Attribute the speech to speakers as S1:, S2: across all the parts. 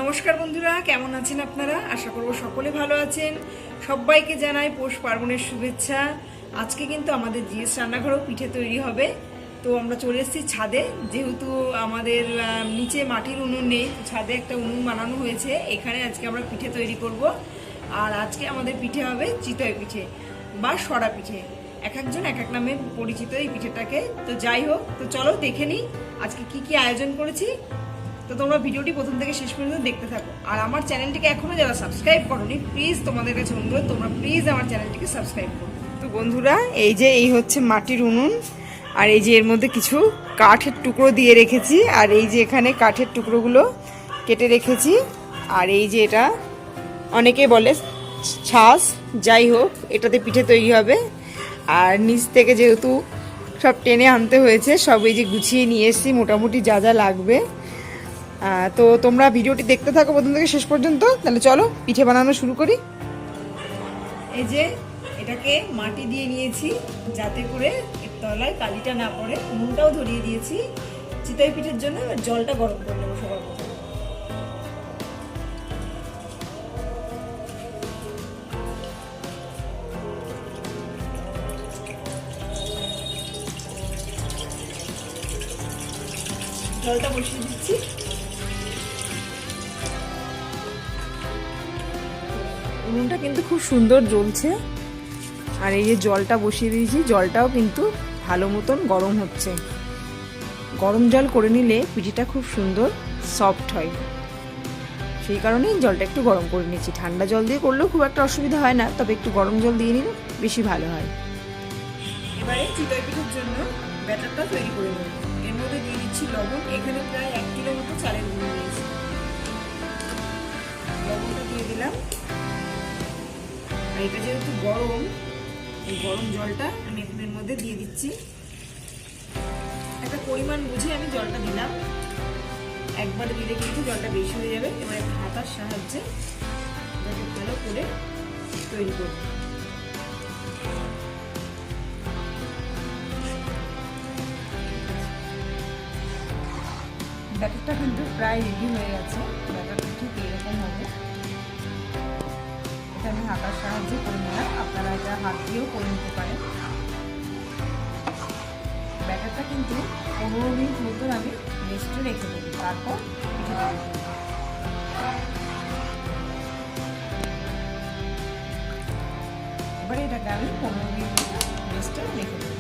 S1: নমস্কার বন্ধুরা, কেমন আছেন আপনারা? আশা করব সকলে ভালো আছেন। সবাইকে জানাই পৌষ পার্বণের শুভেচ্ছা। আজকে কিন্তু আমাদের জিএস রান্নাঘরেও পিঠে তৈরি হবে। তো আমরা চলে এসেছি ছাদে, যেহেতু আমাদের নিচে মাটির উনুন নেই, ছাদে একটা উনুন বানানো হয়েছে। এখানে আজকে আমরা পিঠে তৈরি করব। আর আজকে আমাদের পিঠে হবে চিতই পিঠে বা সরা পিঠে, এক একজন এক এক নামে পরিচিত এই পিঠেটাকে। তো যাই হোক, তো চলো দেখে নিই আজকে কি কি আয়োজন করেছি। তো তোমরা ভিডিওটি প্রথম থেকে শেষ পর্যন্ত দেখতে থাকো। আর আমার চ্যানেলটিকে এখনো যারা সাবস্ক্রাইব করোনি, প্লিজ তোমাদের কাছে অনুরোধ, তোমরা প্লিজ আমার চ্যানেলটিকে সাবস্ক্রাইব করো। তো বন্ধুরা, এই হচ্ছে মাটির উনুন, আর এই যে এর মধ্যে কিছু কাঠের টুকরো দিয়ে রেখেছি, আর এই যে এখানে কাঠের টুকরোগুলো কেটে রেখেছি। আর এই যে এটা অনেকে বলে ছাস, যাই হোক এটাতে পিঠে তৈরি হবে। আর নিচ থেকে যেহেতু সব টেনে আনতে হয়েছে, সব এই যে গুছিয়ে নিয়ে এসেছি মোটামুটি যা যা লাগবে। তো তোমরা ভিডিওটি দেখতে থাকো প্রথম থেকে শেষ পর্যন্ত। তাহলে চলো পিঠে বানানো শুরু করি। এই যে এটাকে মাটি দিয়ে নিয়েছি যাতে করে এর তলায় কালিটা না পড়ে। উনুনটাও ধরিয়ে দিয়েছি চিতই পিঠের জন্য। জলটা গরম করে নেবো সবার প্রথমে। জলটা বসিয়ে দিচ্ছি। উনুনটা কিন্তু খুব সুন্দর জ্বলছে। আর এই যে জলটা বসিয়ে দিয়েছি, জলটাও কিন্তু ভালো মতন গরম হচ্ছে। গরম জল করে নিলে পিঠেটা খুব সুন্দর সফট হয়, সেই কারণেই জলটা একটু গরম করে নিয়েছি। ঠান্ডা জল দিয়ে করলেও খুব একটা অসুবিধা হয় না, তবে একটু গরম জল দিয়ে নিলে বেশি ভালো হয়। এবারে চিতই পিঠের জন্য ব্যাটারটা তৈরি করে নেব। এর মধ্যে দিয়ে দিচ্ছি লবণ। এখানে প্রায় 1 কিলো মতো চালের গুঁড়ো নিয়েছি। লবণটা দিয়ে দিলাম। আর এটা যেহেতু গরম, এই গরম জলটা আমি এর মধ্যে দিয়ে দিচ্ছি। একটা পরিমাণ বুঝে আমি জলটা দিলাম। একবার দিলে কিন্তু জলটা বেশি হয়ে যাবে। এবার একটা হাতার সাহায্যে এটাকে ভালো করে তৈরি করব। ব্যাটারটা কিন্তু প্রায় রেডি হয়ে গেছে। ব্যাটারটা ঠিক এরকম হবে। এটা আমি হাতার সাহায্যে করে নিলাম, আপনারা এটা হাত দিয়েও করে নিতে পারেন। ব্যাটারটা কিন্তু 15 মিনিট মতন আমি রেস্টে রেখে দেবো, তারপর পিঠে তৈরি করব। এবারে এটাকে আমি 15 মিনিট মতো রেস্টে রেখে দেবো।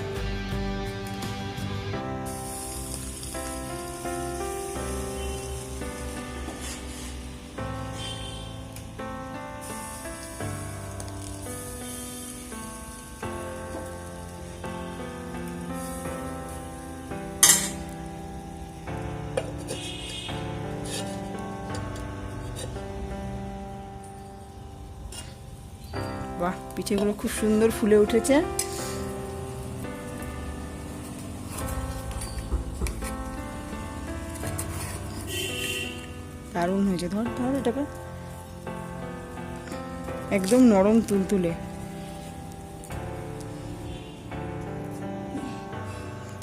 S1: বাহ, পিঠেগুলো খুব সুন্দর ফুলে উঠেছে। দারুণ হয়েছে। ধর ধর এটাকে, একদম নরম তুলতুলে।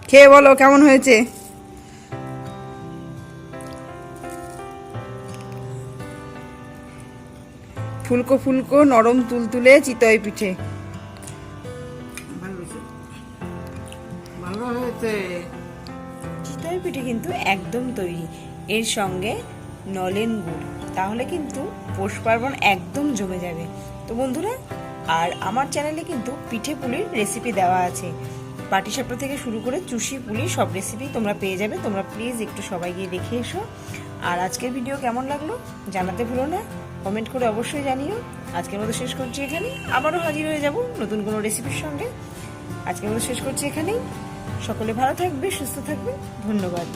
S1: খেয়ে বলো কেমন হয়েছে। ফুলকো ফুলকো নরম তুলতুলে চিতই পিঠে। ভালো হয়েছে। চিতই পিঠে কিন্তু একদম তৈরি। এর সঙ্গে নলেন গুড়, তাহলে কিন্তু পৌষ পার্বণ একদম জমে যাবে। তো বন্ধুরা, আর আমার চ্যানেলে কিন্তু পিঠে পুলির রেসিপি দেওয়া আছে। পাটিসাপটা থেকে শুরু করে চুষি পুলি সব রেসিপি তোমরা পেয়ে যাবে। তোমরা প্লিজ একটু সবাই গিয়ে দেখে এসো। আর আজকের ভিডিও কেমন লাগলো জানাতে ভুলো না, কমেন্ট করে অবশ্যই জানিও। আজকের মতো শেষ করছি এখানেই, আবারও হাজির হয়ে যাব নতুন কোনো রেসিপির সঙ্গে। আজকের মতো শেষ করছি এখানেই। সকলে ভালো থাকবে, সুস্থ থাকবে। ধন্যবাদ।